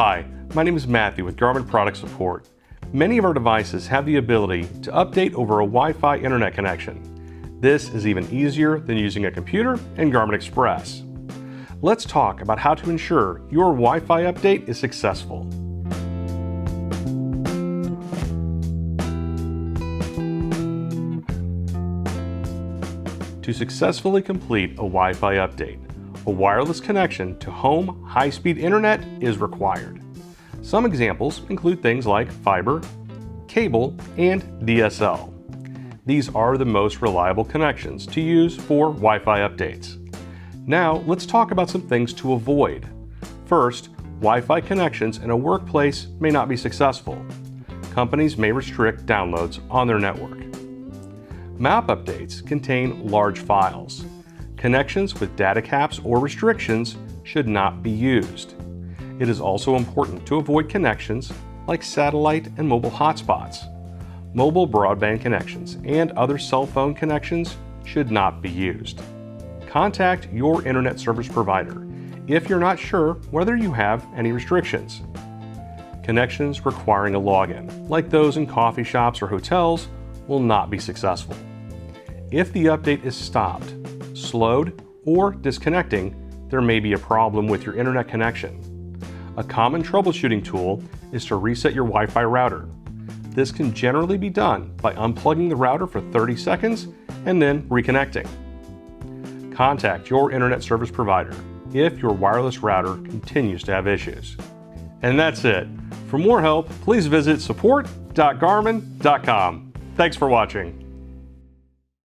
Hi, my name is Matthew with Garmin Product Support. Many of our devices have the ability to update over a Wi-Fi internet connection. This is even easier than using a computer and Garmin Express. Let's talk about how to ensure your Wi-Fi update is successful. To successfully complete a Wi-Fi update, a wireless connection to home high-speed internet is required. Some examples include things like fiber, cable, and DSL. These are the most reliable connections to use for Wi-Fi updates. Now, let's talk about some things to avoid. First, Wi-Fi connections in a workplace may not be successful. Companies may restrict downloads on their network. Map updates contain large files. Connections with data caps or restrictions should not be used. It is also important to avoid connections like satellite and mobile hotspots. Mobile broadband connections and other cell phone connections should not be used. Contact your internet service provider if you're not sure whether you have any restrictions. Connections requiring a login, like those in coffee shops or hotels, will not be successful. If the update is stopped, slowed, or disconnecting, there may be a problem with your internet connection. A common troubleshooting tool is to reset your Wi-Fi router. This can generally be done by unplugging the router for 30 seconds and then reconnecting. Contact your internet service provider if your wireless router continues to have issues. And that's it. For more help, please visit support.garmin.com. Thanks for watching.